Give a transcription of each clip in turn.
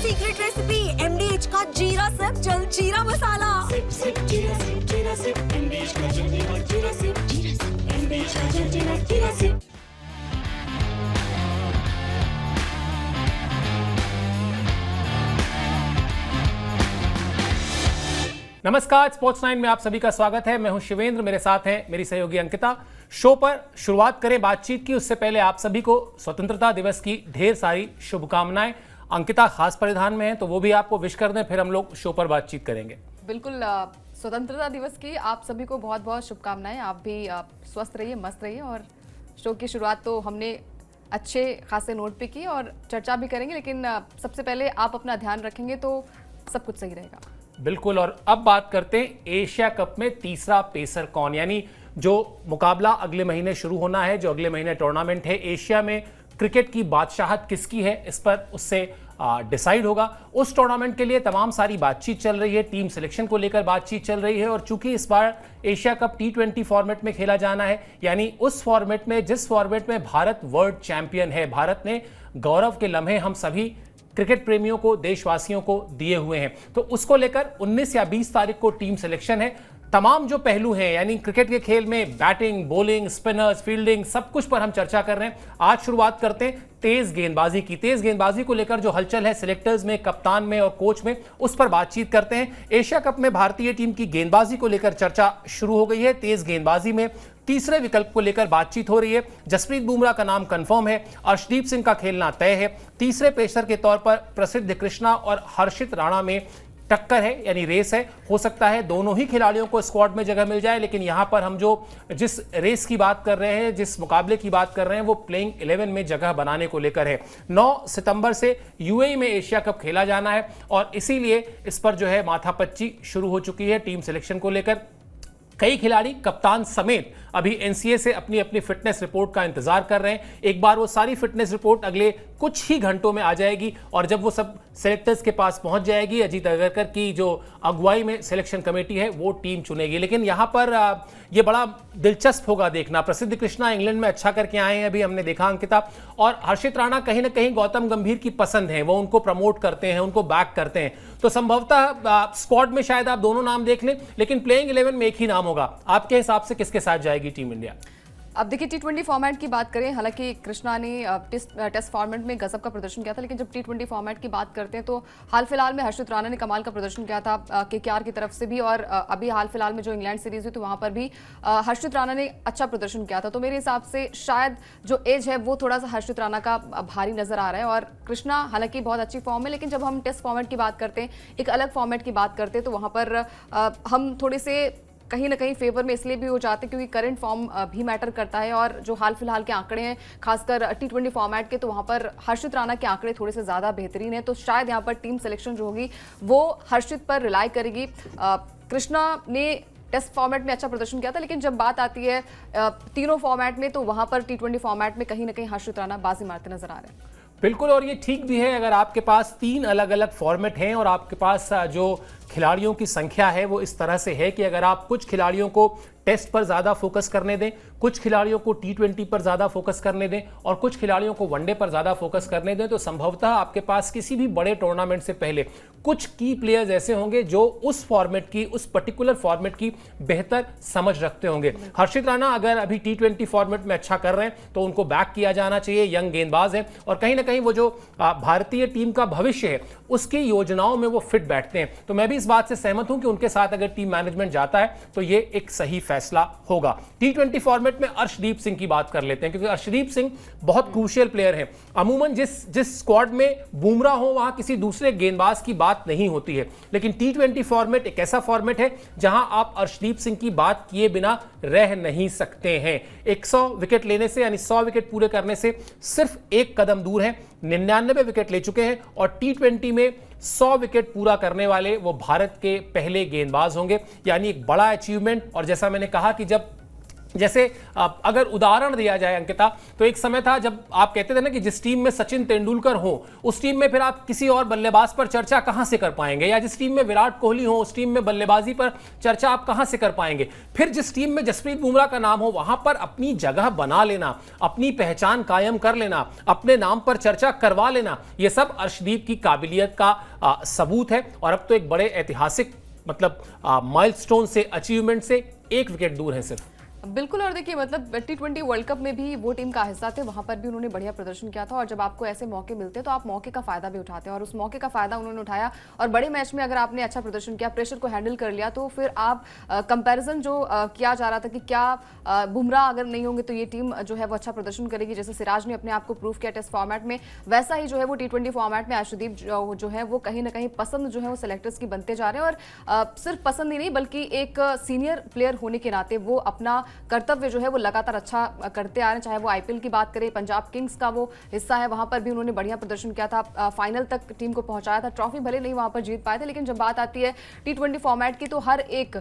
Secret recipe MDH का जीरा SIP जल जीरा मसाला। सिप सिप जीरा सिप MDH का जल जीरा सिप MDH का जल जीरा सिप। नमस्कार, स्पोर्ट्स 9 में आप सभी का स्वागत है। मैं हूं शिवेंद्र, मेरे साथ हैं मेरी सहयोगी अंकिता। शो पर शुरुआत करें बातचीत की, उससे पहले आप सभी को स्वतंत्रता दिवस की ढेर सारी शुभकामनाएं। अंकिता खास परिधान में है तो वो भी आपको विश कर दें, फिर हम लोग शो पर बातचीत करेंगे। बिल्कुल, स्वतंत्रता दिवस की आप सभी को बहुत बहुत शुभकामनाएं। आप भी स्वस्थ रहिए, मस्त रहिए। और शो की शुरुआत तो हमने अच्छे खासे नोट पे की और चर्चा भी करेंगे, लेकिन सबसे पहले आप अपना ध्यान रखेंगे तो सब कुछ सही रहेगा। बिल्कुल। और अब बात करते हैं एशिया कप में तीसरा पेसर कौन, यानी जो मुकाबला अगले महीने शुरू होना है, जो अगले महीने टूर्नामेंट है, एशिया में क्रिकेट की बादशाहत किसकी है, इस पर उससे डिसाइड होगा। उस टूर्नामेंट के लिए तमाम सारी बातचीत चल रही है, टीम सिलेक्शन को लेकर बातचीत चल रही है। और चूंकि इस बार एशिया कप T20 फॉर्मेट में खेला जाना है, यानी उस फॉर्मेट में जिस फॉर्मेट में भारत वर्ल्ड चैंपियन है, भारत ने गौरव के लम्हे हम सभी क्रिकेट प्रेमियों को, देशवासियों को दिए हुए हैं, तो उसको लेकर 19 या 20 तारीख को टीम सिलेक्शन है। तमाम जो पहलू हैं, यानी क्रिकेट के खेल में बैटिंग, बॉलिंग, स्पिनर्स, फील्डिंग, सब कुछ पर हम चर्चा कर रहे हैं। आज शुरुआत करते हैं तेज गेंदबाजी की। तेज गेंदबाजी को लेकर जो हलचल है सिलेक्टर्स में, कप्तान में और कोच में, उस पर बातचीत करते हैं। एशिया कप में भारतीय टीम की गेंदबाजी को लेकर चर्चा शुरू हो गई है। तेज गेंदबाजी में तीसरे विकल्प को लेकर बातचीत हो रही है। जसप्रीत बुमराह का नाम कंफर्म है, अर्शदीप सिंह का खेलना तय है। तीसरे पेसर के तौर पर प्रसिद्ध कृष्णा और हर्षित राणा में टक्कर है, यानी रेस है। हो सकता है दोनों ही खिलाड़ियों को स्क्वाड में जगह मिल जाए, लेकिन यहां पर हम जिस रेस की बात कर रहे हैं, जिस मुकाबले की बात कर रहे हैं, वो प्लेइंग 11 में जगह बनाने को लेकर है। 9 सितंबर से यूएई में एशिया कप खेला जाना है और इसीलिए इस पर जो है माथापच्ची शुरू हो चुकी है टीम सिलेक्शन को लेकर। कई खिलाड़ी कप्तान समेत अभी एनसीए से अपनी अपनी फिटनेस रिपोर्ट का इंतजार कर रहे हैं। एक बार वो सारी फिटनेस रिपोर्ट अगले कुछ ही घंटों में आ जाएगी और जब वो सब सेलेक्टर्स के पास पहुंच जाएगी, अजीत अगरकर की जो अगुवाई में सिलेक्शन कमेटी है वो टीम चुनेगी। लेकिन यहां पर ये बड़ा दिलचस्प होगा देखना। प्रसिद्ध कृष्णा इंग्लैंड में अच्छा करके आए हैं, अभी हमने देखा अंकिता, और हर्षित राणा कहीं ना कहीं गौतम गंभीर की पसंद है, वो उनको प्रमोट करते हैं, उनको बैक करते हैं। तो संभवतः स्क्वाड में शायद आप दोनों नाम देख लें, लेकिन प्लेइंग 11 में एक ही नाम होगा। आपके हिसाब से किसके साथ जाएगी टीम इंडिया? अब देखिए, T20 फॉर्मेट की बात करें, हालांकि कृष्णा ने टेस्ट फॉर्मेट में गजब का प्रदर्शन किया था, लेकिन जब T20 फॉर्मेट की बात करते हैं तो हाल फिलहाल में हर्षित राणा ने कमाल का प्रदर्शन किया था KKR की तरफ से भी, और अभी हाल फिलहाल में जो इंग्लैंड सीरीज हुई तो वहां पर भी हर्षित राणा ने अच्छा प्रदर्शन किया था। तो मेरे हिसाब से शायद जो एज है वो थोड़ा सा हर्षित राणा का भारी नजर आ रहा है। और कृष्णा हालांकि बहुत अच्छी फॉर्म है, लेकिन जब हम टेस्ट फॉर्मेट की बात करते हैं, एक अलग फॉर्मेट की बात करते हैं, तो वहां पर हम थोड़े से कहीं ना कहीं फेवर में इसलिए भी हो जाते हैं क्योंकि करंट फॉर्म भी मैटर करता है। और जो हाल फिलहाल के आंकड़े हैं खासकर T20 फॉर्मेट के, तो वहां पर हर्षित राणा के आंकड़े थोड़े से ज्यादा बेहतरीन है। तो शायद यहां पर टीम सिलेक्शन जो होगी वो हर्षित पर रिलाई करेगी। कृष्णा ने टेस्ट फॉर्मेट में अच्छा प्रदर्शन किया था, लेकिन जब बात आती है तीनों फॉर्मेट में, तो वहां पर T20 फॉर्मेट में कहीं ना कहीं हर्षित राणा बाजी मारते नजर आ रहे हैं। बिल्कुल, और ये ठीक भी है अगर आपके पास 3 अलग अलग फॉर्मेट हैं और आपके पास जो खिलाड़ियों की संख्या है वो इस तरह से है कि अगर आप कुछ खिलाड़ियों को टेस्ट पर ज़्यादा फोकस करने दें, कुछ खिलाड़ियों को T20 पर ज़्यादा फोकस करने दें और कुछ खिलाड़ियों को वनडे पर ज़्यादा फोकस करने दें, तो संभवतः आपके पास किसी भी बड़े टूर्नामेंट से पहले कुछ की प्लेयर्स ऐसे होंगे जो उस फॉर्मेट की, उस पर्टिकुलर फॉर्मेट की बेहतर समझ रखते होंगे। हर्षित राणा अगर अभी T20 फॉर्मेट में अच्छा कर रहे हैं तो उनको बैक किया जाना चाहिए, यंग गेंदबाज है और कहीं ना कहीं वो जो भारतीय टीम का भविष्य है उसकी योजनाओं में वो फिट बैठते हैं। तो मैं भी इस बात से सहमत हूं कि उनके साथ अगर टीम मैनेजमेंट जाता है तो ये एक सही फैसला होगा। T20 फॉर्मेट में अर्शदीप सिंह की बात कर लेते हैं, क्योंकि अर्शदीप सिंह बहुत क्रूशियल प्लेयर हैं। अमूमन जिस स्क्वाड में बुमराह हो वहां किसी दूसरे गेंदबाज की बात नहीं होती है, लेकिन T20 फॉर्मेट एक ऐसा फॉर्मेट है जहां आप अर्शदीप सिंह की बात किए बिना रह नहीं सकते हैं। 100 विकेट लेने से, यानी 100 विकेट पूरे करने से सिर्फ एक कदम दूर है। 99 विकेट ले चुके हैं और T20 में 100 विकेट पूरा करने वाले वो भारत के पहले गेंदबाज होंगे, यानी एक बड़ा अचीवमेंट। और जैसा मैंने कहा कि जब जैसे अगर उदाहरण दिया जाए अंकिता, तो एक समय था जब आप कहते थे ना कि जिस टीम में सचिन तेंदुलकर हो उस टीम में फिर आप किसी और बल्लेबाज पर चर्चा कहां से कर पाएंगे, या जिस टीम में विराट कोहली हो उस टीम में बल्लेबाजी पर चर्चा आप कहां से कर पाएंगे। फिर जिस टीम में जसप्रीत बुमराह का नाम हो वहां पर अपनी जगह बना लेना, अपनी पहचान कायम कर लेना, अपने नाम पर चर्चा करवा लेना, यह सब अर्शदीप की काबिलियत का सबूत है। और अब तो एक बड़े ऐतिहासिक मतलब माइलस्टोन से, अचीवमेंट से 1 विकेट दूर है सिर्फ। बिल्कुल। और देखिए मतलब T20 वर्ल्ड कप में भी वो टीम का हिस्सा थे, वहां पर भी उन्होंने बढ़िया प्रदर्शन किया था। और जब आपको ऐसे मौके मिलते हैं तो आप मौके का फायदा भी उठाते हैं, और उस मौके का फायदा उन्होंने उठाया। और बड़े मैच में अगर आपने अच्छा प्रदर्शन किया, प्रेशर को हैंडल कर लिया, तो फिर आप कंपैरिजन जो किया जा रहा था कि क्या बुमराह अगर नहीं होंगे तो ये टीम जो है वो अच्छा प्रदर्शन करेगी, जैसे सिराज ने अपने आप को प्रूव किया टेस्ट फॉर्मेट में, वैसा ही जो है वो T20 फॉर्मेट में अर्शदीप जो है वो कहीं ना कहीं पसंद जो है वो सेलेक्टर्स की बनते जा रहे हैं। और सिर्फ पसंद ही नहीं बल्कि एक सीनियर प्लेयर होने के नाते वो अपना कर्तव्य जो है वो लगातार अच्छा करते आ रहे हैं। चाहे वो आईपीएल की बात करें, पंजाब किंग्स का वो हिस्सा है, वहां पर भी उन्होंने बढ़िया प्रदर्शन किया था, फाइनल तक टीम को पहुंचाया था। ट्रॉफी भले नहीं वहां पर जीत पाए थे, लेकिन जब बात आती है T20 फॉर्मेट की तो हर एक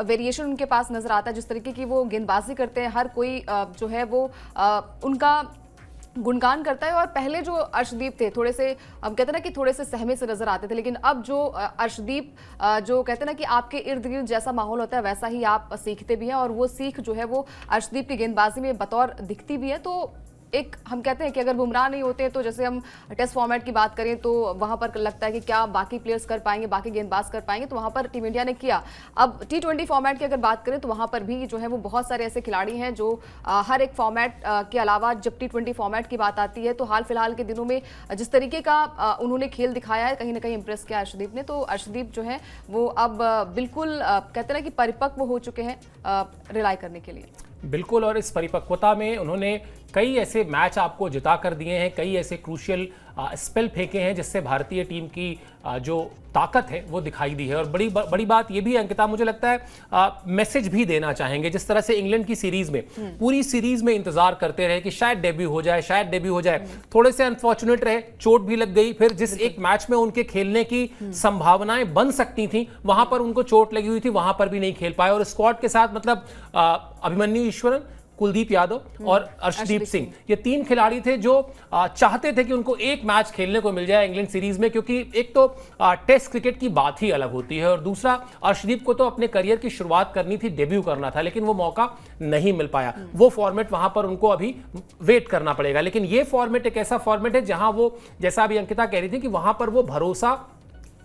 वेरिएशन उनके पास नजर आता है। जिस तरीके की वो गेंदबाजी करते हैं, हर कोई जो है वो उनका गुणगान करता है। और पहले जो अर्शदीप थे थोड़े से, हम कहते हैं ना कि थोड़े से सहमे से नजर आते थे, लेकिन अब जो अर्शदीप जो कहते हैं ना कि आपके इर्द गिर्द जैसा माहौल होता है वैसा ही आप सीखते भी हैं, और वो सीख जो है वो अर्शदीप की गेंदबाजी में बतौर दिखती भी है। तो एक हम कहते हैं कि अगर बुमराह नहीं होते तो जैसे हम टेस्ट फॉर्मेट की बात करें तो वहां पर लगता है कि क्या बाकी प्लेयर्स कर पाएंगे, बाकी गेंदबाज कर पाएंगे, तो वहां पर टीम इंडिया ने किया। अब T20 फॉर्मेट की अगर बात करें तो वहां पर भी जो है वो बहुत सारे ऐसे खिलाड़ी हैं जो हर एक फॉर्मेट के अलावा जब T20 फॉर्मेट की बात आती है तो हाल फिलहाल के दिनों में जिस तरीके का उन्होंने खेल दिखाया है, कहीं ना कहीं इंप्रेस किया अर्शदीप ने। तो अर्शदीप जो है वो अब बिल्कुल कहते हैं ना कि परिपक्व हो चुके हैं रिलाई करने के लिए। बिल्कुल। और इस परिपक्वता में उन्होंने कई ऐसे मैच आपको जिता कर दिए हैं, कई ऐसे क्रूशियल स्पेल फेंके हैं जिससे भारतीय टीम की जो ताकत है वो दिखाई दी है। और बड़ी बात ये भी है अंकिता, मुझे लगता है मैसेज भी देना चाहेंगे। जिस तरह से इंग्लैंड की सीरीज में पूरी सीरीज में इंतजार करते रहे कि शायद डेब्यू हो जाए, शायद डेब्यू हो जाए, थोड़े से अनफॉर्चुनेट रहे, चोट भी लग गई, फिर जिस एक मैच में उनके खेलने की संभावनाएं बन सकती थी वहां पर उनको चोट लगी हुई थी, वहां पर भी नहीं खेल पाए। और स्क्वाड के साथ मतलब अभिमन्यु ईश्वरन, कुलदीप यादव और अर्शदीप सिंह, ये 3 खिलाड़ी थे जो चाहते थे कि उनको एक मैच खेलने को मिल जाए इंग्लैंड सीरीज में, क्योंकि एक तो टेस्ट क्रिकेट की बात ही अलग होती है और दूसरा अर्शदीप को तो अपने करियर की शुरुआत करनी थी, डेब्यू करना था, लेकिन वो मौका नहीं मिल पाया। वो फॉर्मेट वहां पर उनको अभी वेट करना पड़ेगा। लेकिन ये फॉर्मेट एक ऐसा फॉर्मेट है जहां वो, जैसा अभी अंकिता कह रही थी, कि वहां पर वो भरोसा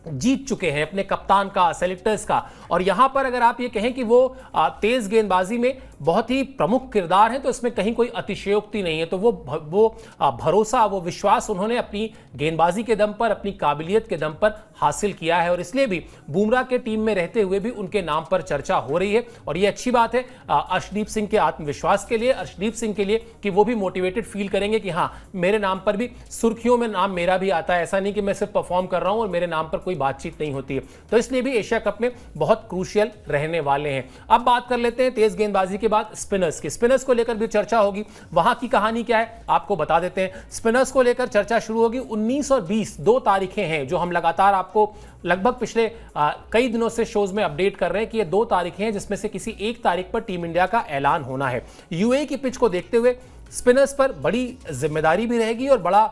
जीत चुके हैं अपने कप्तान का, सेलेक्टर्स का। और यहां पर अगर आप ये कहें कि वो तेज गेंदबाजी में बहुत ही प्रमुख किरदार हैं तो इसमें कहीं कोई अतिशयोक्ति नहीं है। तो वो भरोसा, वो विश्वास उन्होंने अपनी गेंदबाजी के दम पर, अपनी काबिलियत के दम पर हासिल किया है। और इसलिए भी बुमराह के टीम में रहते हुए भी उनके नाम पर चर्चा हो रही है। और ये अच्छी बात है अर्शदीप सिंह के आत्मविश्वास के लिए, अर्शदीप सिंह के लिए, कि वो भी मोटिवेटेड फील करेंगे कि हाँ, मेरे नाम पर भी सुर्खियों में नाम मेरा भी आता है। ऐसा नहीं कि मैं सिर्फ परफॉर्म कर रहा हूं और मेरे नाम पर कोई बातचीत नहीं होती है। तो इसलिए भी एशिया कप में बहुत क्रूशियल रहने वाले हैं। अब बात कर लेते हैं तेज गेंदबाजी के बाद स्पिनर्स की। स्पिनर्स को लेकर भी चर्चा होगी, वहां की कहानी क्या है आपको बता देते हैं। स्पिनर्स को लेकर चर्चा शुरू होगी 19 और 20, 2 तारीखें हैं जो हम लगातार आपको लगभग पिछले कई दिनों से शोज में अपडेट कर रहे हैं कि ये 2 तारीखें हैं जिसमें से किसी एक तारीख पर टीम इंडिया का ऐलान होना है। यूएई की पिच को देखते हुए स्पिनर्स पर बड़ी जिम्मेदारी भी रहेगी और बड़ा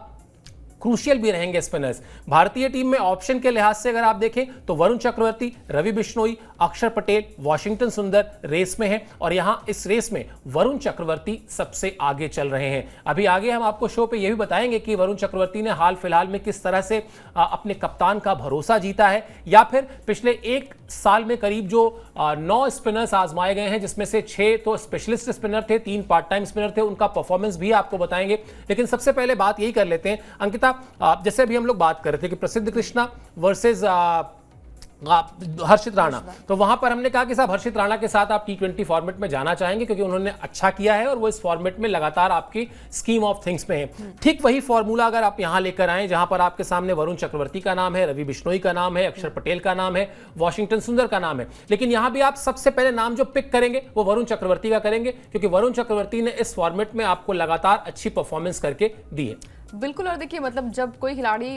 क्रूशियल भी रहेंगे स्पिनर्स। भारतीय टीम में ऑप्शन के लिहाज से अगर आप देखें तो वरुण चक्रवर्ती, रवि बिश्नोई, अक्षर पटेल, वाशिंगटन सुंदर रेस में हैं और यहां इस रेस में वरुण चक्रवर्ती सबसे आगे चल रहे हैं। अभी आगे हम आपको शो पे यह भी बताएंगे कि वरुण चक्रवर्ती ने हाल फिलहाल में किस तरह से अपने कप्तान का भरोसा जीता है, या फिर पिछले 1 साल में करीब जो 9 स्पिनर्स आजमाए गए हैं जिसमें से 6 तो स्पेशलिस्ट स्पिनर थे, 3 पार्ट टाइम स्पिनर थे, उनका परफॉर्मेंस भी आपको बताएंगे। लेकिन सबसे पहले बात यही कर लेते हैं अंकिता, जैसे अभी हम लोग बात कर रहे थे कि प्रसिद्ध कृष्णा वर्सेस हर्षित राणा, तो वहां पर हमने कहा कि साहब हर्षित राणा के साथ आप T20 फॉर्मेट में जाना चाहेंगे क्योंकि उन्होंने अच्छा किया है और वो इस फॉर्मेट में लगातार आपकी स्कीम ऑफ थिंग्स में है। ठीक वही फॉर्मूला अगर आप यहां लेकर आए जहां पर आपके सामने वरुण चक्रवर्ती का नाम है, रवि बिश्नोई का नाम है, अक्षर पटेल का नाम है, वाशिंगटन सुंदर का नाम है, लेकिन यहां भी आप सबसे पहले नाम जो पिक करेंगे वो वरुण चक्रवर्ती का करेंगे क्योंकि वरुण चक्रवर्ती ने इस फॉर्मेट में आपको लगातार अच्छी परफॉर्मेंस करके दी है। बिल्कुल। और देखिए मतलब जब कोई खिलाड़ी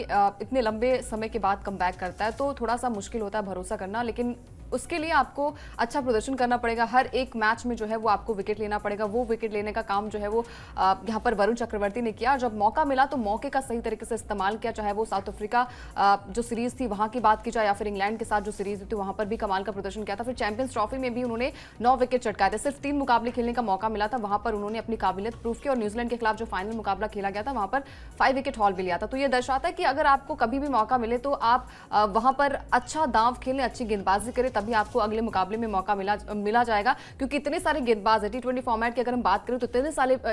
इतने लंबे समय के बाद कमबैक करता है तो थोड़ा सा मुश्किल होता है भरोसा करना, लेकिन उसके लिए आपको अच्छा प्रदर्शन करना पड़ेगा। हर एक मैच में जो है वो आपको विकेट लेना पड़ेगा। वो विकेट लेने का काम जो है वो यहाँ पर वरुण चक्रवर्ती ने किया। जब मौका मिला तो मौके का सही तरीके से इस्तेमाल किया, चाहे वो साउथ अफ्रीका जो सीरीज थी वहां की बात की जाए या फिर इंग्लैंड के साथ जो सीरीज थी वहां पर भी कमाल का प्रदर्शन किया था। फिर चैंपियंस ट्रॉफी में भी उन्होंने 9 विकेट चटकाए थे। सिर्फ 3 मुकाबले खेलने का मौका मिला था, वहां पर उन्होंने अपनी काबिलियत प्रूफ की और न्यूजीलैंड के खिलाफ जो फाइनल मुकाबला खेला गया था वहां पर 5 विकेट हॉल भी लिया था। तो ये दर्शाता है कि अगर आपको कभी भी मौका मिले तो आप वहां पर अच्छा दांव खेलें, अच्छी गेंदबाजी करें, तभी आपको अगले मुकाबले में मौका मिला जाएगा। क्योंकि इतने सारे गेंदबाज है T20 फॉर्मेट की अगर हम बात करें तो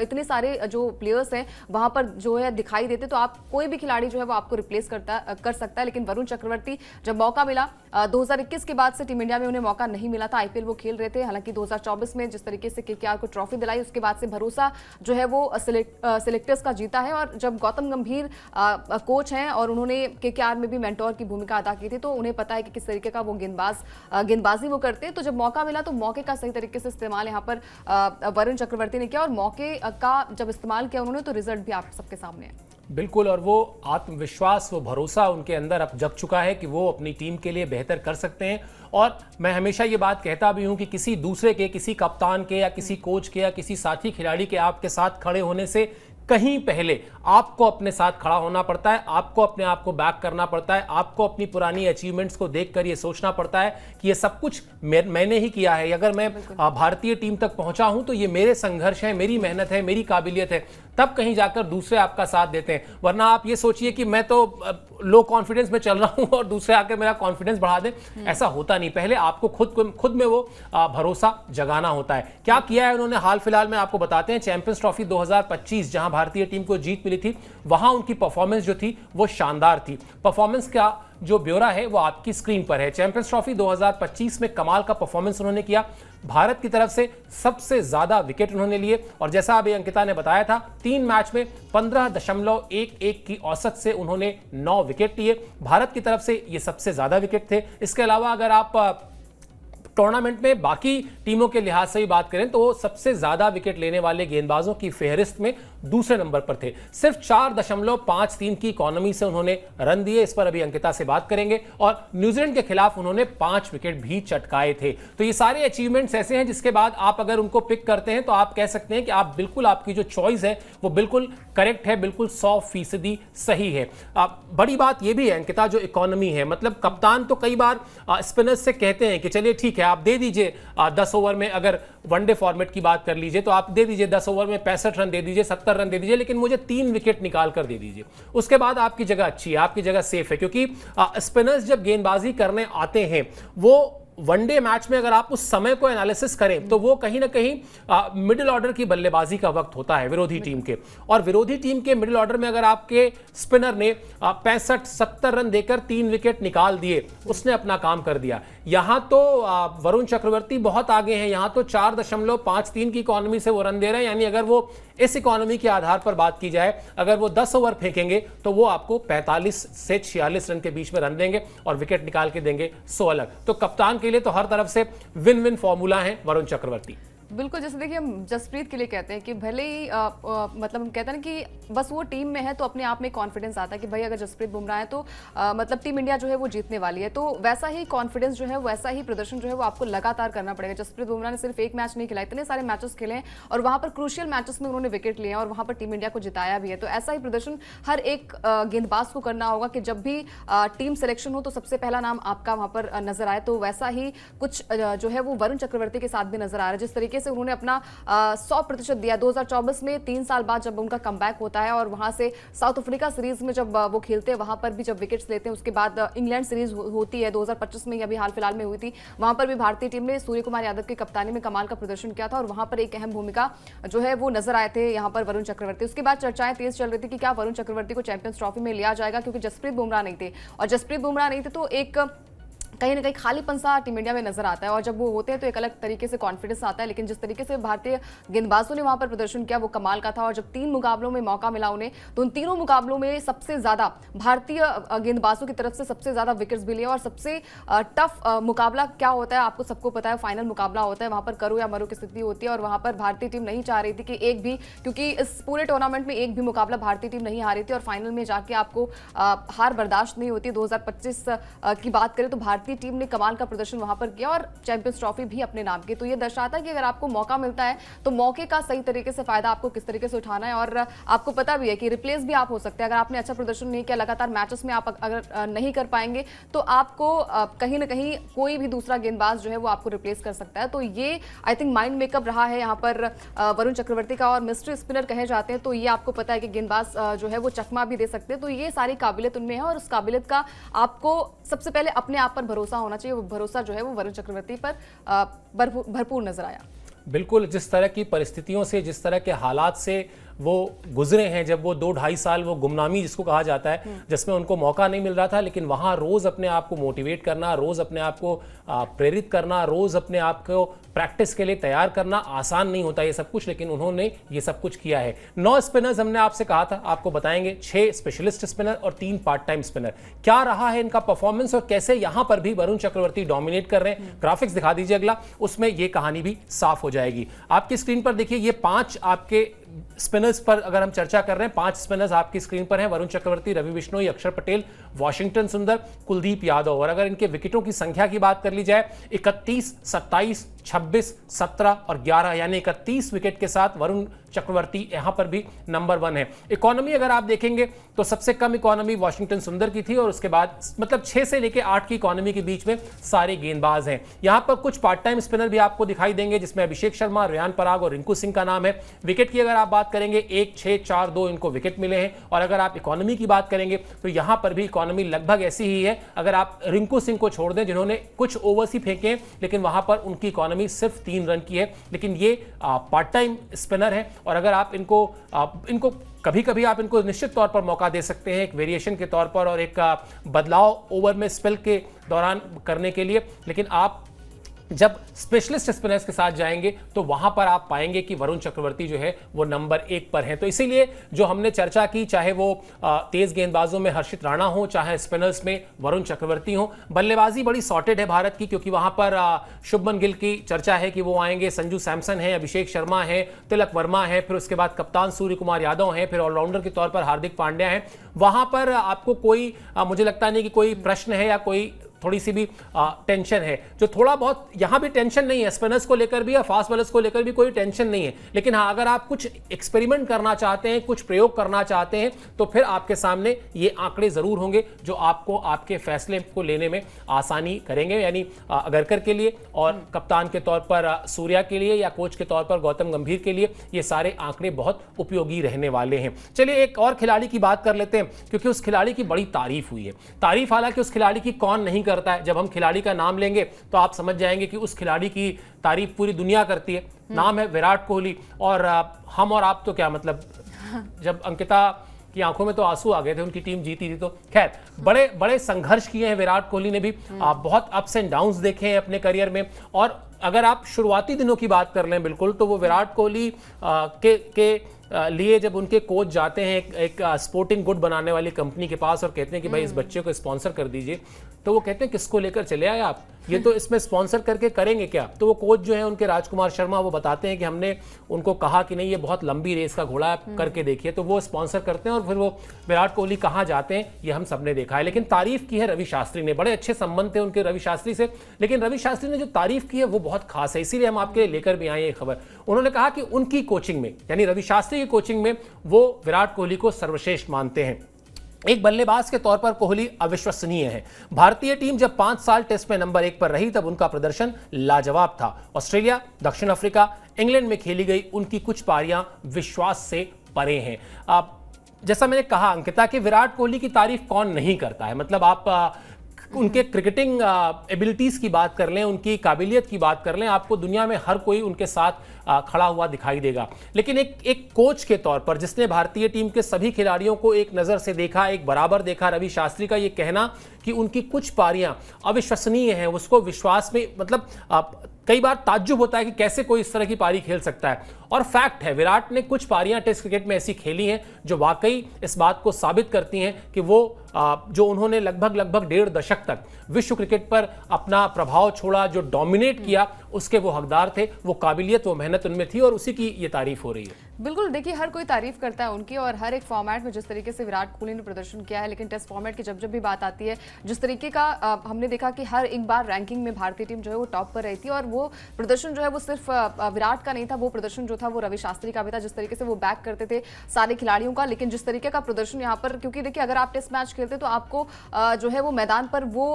इतने सारे जो प्लेयर्स हैं वहां पर जो है दिखाई देते, तो आप कोई भी खिलाड़ी जो है वो आपको रिप्लेस कर सकता है। लेकिन वरुण चक्रवर्ती जब मौका मिला 2021 के बाद से टीम इंडिया में उन्हें मौका नहीं मिला था। आईपीएल वो खेल रहे थे, हालांकि 2024 में जिस तरीके से केकेआर को ट्रॉफी दिलाई उसके बाद से भरोसा जो है वो सिलेक्टर्स का जीता है। और जब गौतम गंभीर कोच हैं और उन्होंने केकेआर में भी मेंटोर की भूमिका अदा की थी, तो उन्हें पता है कि किस तरीके का वो गेंदबाजी वो करते हैं। तो जब मौका मिला तो मौके का सही तरीके से इस्तेमाल यहाँ पर वरुण चक्रवर्ती ने किया और मौके का जब इस्तेमाल किया उन्होंने तो रिजल्ट भी आप सबके सामने है। बिल्कुल, और वो आत्मविश्वास, वो भरोसा उनके अंदर अब जग चुका है कि वो अपनी टीम के लिए बेहतर कर सकते हैं। और मैं हमेशा ये बात कहता भी हूं कि किसी दूसरे के, किसी कप्तान के या किसी कोच के या किसी साथी खिलाड़ी के आपके साथ खड़े होने से कहीं पहले आपको अपने साथ खड़ा होना पड़ता है, आपको अपने आप को बैक करना पड़ता है, आपको अपनी पुरानी अचीवमेंट्स को देखकर ये सोचना पड़ता है कि ये सब कुछ मैंने ही किया है। अगर मैं भारतीय टीम तक पहुंचा हूं तो ये मेरे संघर्ष है, मेरी मेहनत है, मेरी काबिलियत है, तब कहीं जाकर दूसरे आपका साथ देते हैं। वरना आप ये सोचिए कि मैं तो लो कॉन्फिडेंस में चल रहा हूं और दूसरे आकर मेरा कॉन्फिडेंस बढ़ा दें, ऐसा होता नहीं। पहले आपको खुद में वो भरोसा जगाना होता है। क्या किया है उन्होंने हाल फिलहाल में आपको बताते हैं। चैंपियंस ट्रॉफी 2025 जहां भारतीय टीम को जीत मिली थी, वहां उनकी परफॉर्मेंस जो थी वो शानदार थी। परफॉर्मेंस का जो ब्यौरा है वो आपकी स्क्रीन पर है। चैंपियंस ट्रॉफी 2025 में कमाल का परफॉर्मेंस उन्होंने किया। भारत की तरफ से सबसे ज्यादा विकेट उन्होंने लिए और जैसा अभी अंकिता ने बताया था, 3 मैच में 15.11 की औसत से उन्होंने 9 विकेट लिए। भारत की तरफ से ये सबसे ज्यादा विकेट थे। इसके अलावा अगर आप टूर्नामेंट में बाकी टीमों के लिहाज से ही बात करें तो वो सबसे ज्यादा विकेट लेने वाले गेंदबाजों की फेहरिस्त में दूसरे नंबर पर थे। सिर्फ 4.53 की इकोनॉमी से उन्होंने रन दिए। इस पर अभी अंकिता से बात करेंगे। और न्यूजीलैंड के खिलाफ उन्होंने 5 विकेट भी चटकाए थे। तो ये सारे अचीवमेंट्स ऐसे हैं जिसके बाद आप अगर उनको पिक करते हैं तो आप कह सकते हैं कि आप बिल्कुल, आपकी जो चॉइस है वो बिल्कुल करेक्ट है, बिल्कुल 100% सही है। बड़ी बात यह भी है अंकिता, जो इकोनॉमी है, मतलब कप्तान तो कई बार स्पिनर्स से कहते हैं कि चलिए ठीक है आप दे दीजिए 10 ओवर में, अगर वनडे फॉर्मेट की बात कर लीजिए तो आप दे दीजिए 10 ओवर में 65 रन दे दीजिए, 70 रन दे दीजिए, लेकिन मुझे 3 विकेट निकाल कर दे दीजिए। उसके बाद आपकी जगह अच्छी है, आपकी जगह सेफ है। क्योंकि स्पिनर्स जब गेंदबाजी करने आते हैं वो वनडे मैच में अगर आप उस समय को एनालिसिस करें तो वो कहीं ना कहीं मिडिल ऑर्डर की बल्लेबाजी का वक्त होता है विरोधी टीम के। और विरोधी टीम के मिडिल ऑर्डर में अगर आपके स्पिनर ने 65-70 रन देकर 3 विकेट निकाल दिए, उसने अपना काम कर दिया। यहां तो वरुण चक्रवर्ती बहुत आगे हैं। यहां तो 4.53 की इकोनॉमी से वो रन दे रहे हैं। यानी अगर वो इस इकोनॉमी के आधार पर बात की जाए, अगर वो 10 ओवर फेंकेंगे तो वो आपको 45 से 46 रन के बीच में रन देंगे और विकेट निकाल के देंगे 16। तो कप्तान के लिए तो हर तरफ से विन विन फॉर्मूला है वरुण चक्रवर्ती। बिल्कुल, जैसे देखिए हम जसप्रीत के लिए कहते हैं कि भले ही मतलब हम कहते हैं ना कि बस वो टीम में है तो अपने आप में कॉन्फिडेंस आता है कि भाई अगर जसप्रीत बुमराह है तो मतलब टीम इंडिया जो है वो जीतने वाली है। तो वैसा ही कॉन्फिडेंस जो है, वैसा ही प्रदर्शन जो है वो आपको लगातार करना पड़ेगा। जसप्रीत बुमराह ने सिर्फ एक मैच नहीं खेला, इतने सारे मैचेस खेले हैं और वहां पर क्रूशियल मैचेस में उन्होंने विकेट लिए हैं और वहां पर टीम इंडिया को जिताया भी है। तो ऐसा ही प्रदर्शन हर एक गेंदबाज को करना होगा कि जब भी टीम सिलेक्शन हो तो सबसे पहला नाम आपका वहां पर नजर आए। तो वैसा ही कुछ जो है वो वरुण चक्रवर्ती के साथ भी नजर आ रहा है। जिस तरीके से उन्होंने अपना 100% दिया 2024 में, 3 साल बाद जब उनका कमबैक होता है और वहां से साउथ अफ्रीका सीरीज में जब वो खेलते हैं, वहां पर भी जब विकेट्स लेते हैं, उसके बाद इंग्लैंड सीरीज होती है 2025 में, अभी हाल फिलहाल में हुई थी, वहां पर भी भारतीय टीम ने सूर्य कुमार यादव की कप्तानी में कमाल का प्रदर्शन किया था और वहां पर एक अहम भूमिका जो है वो नजर आए थे यहाँ पर वरुण चक्रवर्ती। उसके बाद चर्चाएं तेज चल रही थी कि क्या वरुण चक्रवर्ती को चैंपियंस ट्रॉफी में लिया जाएगा, क्योंकि जसप्रीत बुमराह नहीं थे और जसप्रीत बुमराह नहीं थे तो एक कहीं ना कहीं खालीपन सा टीम इंडिया में नजर आता है और जब वो होते हैं तो एक अलग तरीके से कॉन्फिडेंस आता है। लेकिन जिस तरीके से भारतीय गेंदबाजों ने वहां पर प्रदर्शन किया वो कमाल का था और जब 3 मुकाबलों में मौका मिला उन्हें तो उन तीनों मुकाबलों में सबसे ज्यादा भारतीय गेंदबाजों की तरफ से सबसे ज्यादा विकेट्स भी लिए और सबसे टफ मुकाबला क्या होता है आपको सबको पता है, फाइनल मुकाबला होता है, वहां पर करो या मरो की स्थिति होती है और वहां पर भारतीय टीम नहीं चाह रही थी कि एक भी, क्योंकि इस पूरे टूर्नामेंट में एक भी मुकाबला भारतीय टीम नहीं हारी थी और फाइनल में जाके आपको हार बर्दाश्त नहीं होती। 2025 की बात करें तो भारतीय भारतीय टीम ने कमाल का प्रदर्शन वहां पर किया और चैंपियंस ट्रॉफी भी अपने नाम की। तो ये दर्शाता है कि अगर आपको मौका मिलता है तो मौके का सही तरीके से फायदा आपको किस तरीके से उठाना है। और आपको पता भी है कि रिप्लेस भी आप हो सकते हैं। अगर आपने अच्छा प्रदर्शन नहीं किया, लगातार मैचेस में आप अगर नहीं कर पाएंगे तो आपको कहीं ना कहीं कोई भी दूसरा गेंदबाज जो है वो आपको रिप्लेस कर सकता है। तो ये आई थिंक माइंड मेकअप रहा है यहाँ पर वरुण चक्रवर्ती का। और मिस्ट्री स्पिनर कहे जाते हैं तो ये आपको पता है कि गेंदबाज जो है वो चकमा भी दे सकते हैं। तो ये सारी काबिलियत उनमें है और उस काबिलियत का आपको सबसे पहले अपने आप पर भरोसा होना चाहिए। वो भरोसा जो है वो वरुण चक्रवर्ती पर भरपूर नजर आया। बिल्कुल, जिस तरह की परिस्थितियों से, जिस तरह के हालात से वो गुजरे हैं, जब वो 2-2.5 साल वो गुमनामी जिसको कहा जाता है, जिसमें उनको मौका नहीं मिल रहा था, लेकिन वहाँ रोज़ अपने आप को मोटिवेट करना, रोज़ अपने आप को प्रेरित करना, रोज़ अपने आप को प्रैक्टिस के लिए तैयार करना आसान नहीं होता ये सब कुछ, लेकिन उन्होंने ये सब कुछ किया है। 9 स्पिनर्स हमने आपसे कहा था, आपको बताएंगे 6 स्पेशलिस्ट स्पिनर और 3 पार्ट टाइम स्पिनर। क्या रहा है इनका परफॉर्मेंस और कैसे यहां पर भी वरुण चक्रवर्ती डोमिनेट कर रहे हैं। ग्राफिक्स दिखा दीजिए अगला, उसमें ये कहानी भी साफ हो जाएगी। आपकी स्क्रीन पर देखिए, ये 5 आपके स्पिनर्स पर अगर हम चर्चा कर रहे हैं, 5 स्पिनर्स आपकी स्क्रीन पर हैं। वरुण चक्रवर्ती, रवि बिश्नोई, अक्षर पटेल, वाशिंगटन सुंदर, कुलदीप यादव। और अगर इनके विकेटों की संख्या की बात कर ली जाए, 31, 27, 26, 17 और 11 यानी 31 विकेट के साथ वरुण चक्रवर्ती यहां पर भी नंबर 1 है। इकोनॉमी अगर आप देखेंगे तो सबसे कम इकोनॉमी वाशिंगटन सुंदर की थी और उसके बाद मतलब 6 से लेकर 8 की इकोनॉमी के बीच में सारे गेंदबाज हैं। यहां पर कुछ पार्ट टाइम स्पिनर भी आपको दिखाई देंगे, जिसमें अभिषेक शर्मा, रेयान पराग और रिंकू सिंह का नाम है। विकेट की अगर आप बात करेंगे 1, 6, 4, 2 इनको विकेट मिले हैं। और अगर आप इकोनॉमी की बात करेंगे तो यहां पर भी इकोनॉमी लगभग ऐसी ही है, अगर आप रिंकू सिंह को छोड़ दें जिन्होंने कुछ ओवर्स ही फेंके हैं, लेकिन वहां पर उनकी इकोनॉमी सिर्फ 3 रन की है। लेकिन ये पार्ट टाइम स्पिनर है और अगर आप इनको कभी कभी आप इनको निश्चित तौर पर मौका दे सकते हैं, एक वेरिएशन के तौर पर और एक बदलाव ओवर में स्पेल के दौरान करने के लिए। लेकिन आप जब स्पेशलिस्ट स्पिनर्स के साथ जाएंगे तो वहां पर आप पाएंगे कि वरुण चक्रवर्ती जो है वो नंबर 1 पर है। तो इसीलिए जो हमने चर्चा की, चाहे वो तेज गेंदबाजों में हर्षित राणा हो, चाहे स्पिनर्स में वरुण चक्रवर्ती हो, बल्लेबाजी बड़ी सॉर्टेड है भारत की, क्योंकि वहां पर शुभमन गिल की चर्चा है कि वो आएंगे, संजू सैमसन है, अभिषेक शर्मा है, तिलक वर्मा है, फिर उसके बाद कप्तान सूर्य कुमार यादव हैं, फिर ऑलराउंडर के तौर पर हार्दिक पांड्या हैं। वहां पर आपको कोई मुझे लगता नहीं कि कोई प्रश्न है या कोई थोड़ी सी भी टेंशन है। जो थोड़ा बहुत यहां भी टेंशन नहीं है, स्पिनर्स को लेकर भी या फास्ट बॉलर्स को लेकर भी कोई टेंशन नहीं है। लेकिन हाँ, अगर आप कुछ एक्सपेरिमेंट करना चाहते हैं, कुछ प्रयोग करना चाहते हैं, तो फिर आपके सामने ये आंकड़े जरूर होंगे जो आपको आपके फैसले को लेने में आसानी करेंगे। यानी अगरकर के लिए और कप्तान के तौर पर सूर्या के लिए या कोच के तौर पर गौतम गंभीर के लिए ये सारे आंकड़े बहुत उपयोगी रहने वाले हैं। चलिए एक और खिलाड़ी की बात कर लेते हैं, क्योंकि उस खिलाड़ी की बड़ी तारीफ हुई है। तारीफ हालांकि उस खिलाड़ी की कौन नहीं करता है। जब हम खिलाड़ी का नाम लेंगे तो आप समझ जाएंगे कि उस खिलाड़ी की तारीफ पूरी दुनिया करती है। नाम है विराट कोहली। और हम और आप तो क्या मतलब, जब अंकिता की आंखों में तो आंसू आ गए थे, उनकी टीम जीती थी। तो खैर, बड़े बड़े संघर्ष किए हैं विराट कोहली ने भी, बहुत अप्स एंड डाउन्स देखे हैं अपने करियर में। और अगर आप शुरुआती दिनों की बात कर लें बिल्कुल, तो वो विराट कोहली के लिए जब उनके कोच जाते हैं एक स्पोर्टिंग गुड बनाने वाली कंपनी के पास और कहते हैं कि भाई इस बच्चे को स्पॉन्सर कर दीजिए, तो वो कहते हैं किसको लेकर चले आए आप, ये तो इसमें स्पॉन्सर करके करेंगे क्या। तो वो कोच जो है उनके राजकुमार शर्मा, वो बताते हैं कि हमने उनको कहा कि नहीं, ये बहुत लंबी रेस का घोड़ा है, करके देखिए। तो वो स्पॉन्सर करते हैं और फिर वो विराट कोहली कहाँ जाते हैं ये हम सबने देखा है। लेकिन तारीफ की है रवि शास्त्री ने, बड़े अच्छे संबंध थे उनके रवि शास्त्री से। लेकिन रवि शास्त्री ने जो तारीफ की है वो बहुत खास है, इसीलिए हम आपके लिए लेकर भी आए ये खबर। उन्होंने कहा कि उनकी कोचिंग में, यानी रवि शास्त्री की कोचिंग में, वो विराट कोहली को सर्वश्रेष्ठ मानते हैं। एक बल्लेबाज के तौर पर कोहली अविश्वसनीय है। भारतीय टीम जब 5 साल टेस्ट में नंबर 1 पर रही तब उनका प्रदर्शन लाजवाब था। ऑस्ट्रेलिया, दक्षिण अफ्रीका, इंग्लैंड में खेली गई उनकी कुछ पारियां विश्वास से परे हैं। जैसा मैंने कहा अंकिता, कि विराट कोहली की तारीफ कौन नहीं करता है। मतलब आप उनके क्रिकेटिंग एबिलिटीज की बात कर लें, उनकी काबिलियत की बात कर लें, आपको दुनिया में हर कोई उनके साथ खड़ा हुआ दिखाई देगा। लेकिन एक कोच के तौर पर जिसने भारतीय टीम के सभी खिलाड़ियों को एक नज़र से देखा, एक बराबर देखा, रवि शास्त्री का ये कहना कि उनकी कुछ पारियां अविश्वसनीय हैं, उसको विश्वास में मतलब कई बार ताज्जुब होता है कि कैसे कोई इस तरह की पारी खेल सकता है। और फैक्ट है विराट ने कुछ पारियां टेस्ट क्रिकेट में ऐसी खेली हैं जो वाकई इस बात को साबित करती हैं कि वो जो उन्होंने लगभग 1.5 दशक तक विश्व क्रिकेट पर अपना प्रभाव छोड़ा, जो डोमिनेट किया, उसके वो हकदार थे। वो काबिलियत, वो मेहनत उनमें थी और उसी की ये तारीफ हो रही है। बिल्कुल, देखिए हर कोई तारीफ करता है उनकी और हर एक फॉर्मेट में जिस तरीके से विराट कोहली ने प्रदर्शन किया है, लेकिन टेस्ट फॉर्मेट की जब भी बात आती है, जिस तरीके का हमने देखा कि हर एक बार रैंकिंग में भारतीय टीम जो है वो टॉप पर रही थी और वो प्रदर्शन जो है वो सिर्फ विराट का नहीं था, वो प्रदर्शन जो था वो रवि शास्त्री का भी था, जिस तरीके से वो बैक करते थे सारे खिलाड़ियों का। लेकिन जिस तरीके का प्रदर्शन यहाँ पर, क्योंकि देखिए अगर आप टेस्ट मैच खेलते तो आपको जो है वो मैदान पर वो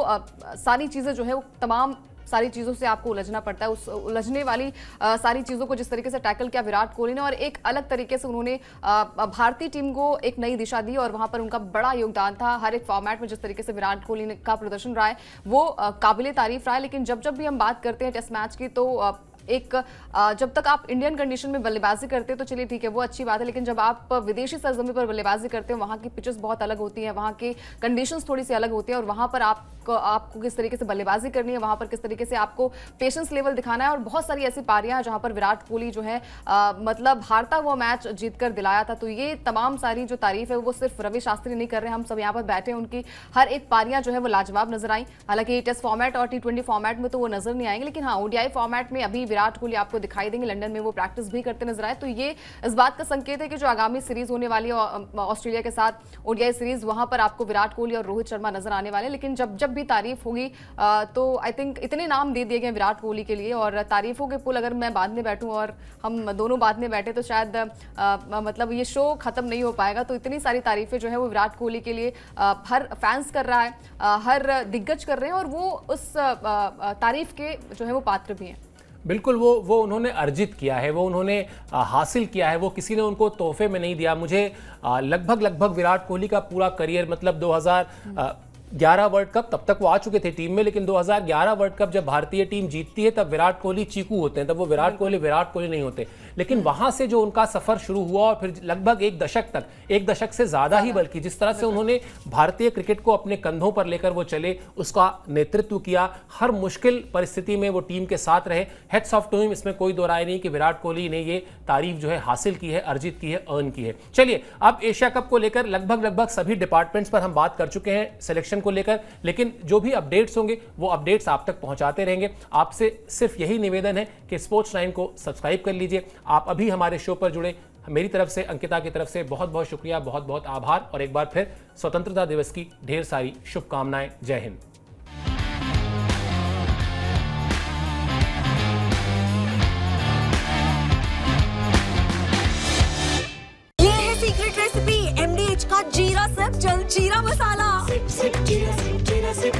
सारी चीजें जो है वो तमाम सारी चीज़ों से आपको उलझना पड़ता है। उस उलझने वाली सारी चीज़ों को जिस तरीके से टैकल किया विराट कोहली ने और एक अलग तरीके से उन्होंने भारतीय टीम को एक नई दिशा दी और वहां पर उनका बड़ा योगदान था। हर एक फॉर्मेट में जिस तरीके से विराट कोहली का प्रदर्शन रहा है वो काबिले तारीफ रहा है। लेकिन जब भी हम बात करते हैं टेस्ट मैच की तो एक जब तक आप इंडियन कंडीशन में बल्लेबाजी करते हैं तो चलिए ठीक है, वो अच्छी बात है। लेकिन जब आप विदेशी सरजमी पर बल्लेबाजी करते हैं, वहाँ की पिचेस बहुत अलग होती हैं, वहाँ की कंडीशंस थोड़ी सी अलग होती है और वहाँ पर आपको किस तरीके से बल्लेबाजी करनी है, वहाँ पर किस तरीके से आपको पेशेंस लेवल दिखाना है। और बहुत सारी ऐसी पारियां हैं जहाँ पर विराट कोहली जो है मतलब हारता हुआ मैच जीत कर दिलाया था। तो ये तमाम सारी जो तारीफ है वो सिर्फ रवि शास्त्री नहीं कर रहे हैं, हम सब यहाँ पर बैठे, उनकी हर एक पारियां जो है वो लाजवाब नजर आई। हालांकि टेस्ट फॉर्मेट और T20 फॉर्मेट में तो वो नजर नहीं आएंगे, लेकिन हाँ ODI फॉर्मेट में अभी विराट कोहली आपको दिखाई देंगे। लंदन में वो प्रैक्टिस भी करते नजर आए। तो ये इस बात का संकेत है कि जो आगामी सीरीज होने वाली है ऑस्ट्रेलिया के साथ ODI सीरीज, वहां पर आपको विराट कोहली और रोहित शर्मा नजर आने वाले। लेकिन जब भी तारीफ होगी तो आई थिंक इतने नाम दे दिए गए विराट कोहली के लिए और तारीफों के पुल अगर मैं बाद में बैठूं और हम दोनों बाद में बैठे तो शायद मतलब ये शो खत्म नहीं हो पाएगा। तो इतनी सारी तारीफें जो है वो विराट कोहली के लिए हर फैंस कर रहा है, हर दिग्गज कर रहे हैं और वो उस तारीफ के जो है वो पात्र भी हैं। बिल्कुल, वो उन्होंने अर्जित किया है, वो उन्होंने हासिल किया है, वो किसी ने उनको तोहफे में नहीं दिया। मुझे लगभग विराट कोहली का पूरा करियर, मतलब 2011 वर्ल्ड कप, तब तक वो आ चुके थे टीम में, लेकिन 2011 वर्ल्ड कप जब भारतीय टीम जीतती है तब विराट कोहली चीकू होते हैं, तब वो विराट कोहली नहीं होते। लेकिन वहां से जो उनका सफर शुरू हुआ और फिर लगभग एक दशक से ज्यादा ही, बल्कि जिस तरह से उन्होंने भारतीय क्रिकेट को अपने कंधों पर लेकर वो चले, उसका नेतृत्व किया, हर मुश्किल परिस्थिति में वो टीम के साथ रहे। हेड्स ऑफ टू हिम, इसमें कोई दो राय नहीं कि विराट कोहली ने ये तारीफ जो है हासिल की है, अर्जित की है, अर्न की है। चलिए, अब एशिया कप को लेकर लगभग सभी डिपार्टमेंट्स पर हम बात कर चुके हैं सिलेक्शन को लेकर, लेकिन जो भी अपडेट्स होंगे वो अपडेट्स आप तक पहुंचाते रहेंगे। आपसे सिर्फ यही निवेदन है कि स्पोर्ट्स 9 को सब्सक्राइब कर लीजिए। आप अभी हमारे शो पर जुड़े, मेरी तरफ से, अंकिता की तरफ से बहुत बहुत शुक्रिया, बहुत बहुत आभार और एक बार फिर स्वतंत्रता दिवस की ढेर सारी शुभकामनाएं। जय हिंद। ये है सीक्रेट रेसिपी MDH का जीरा सिर्फ जलजीरा मसाला। Sip, sip, jeera sip,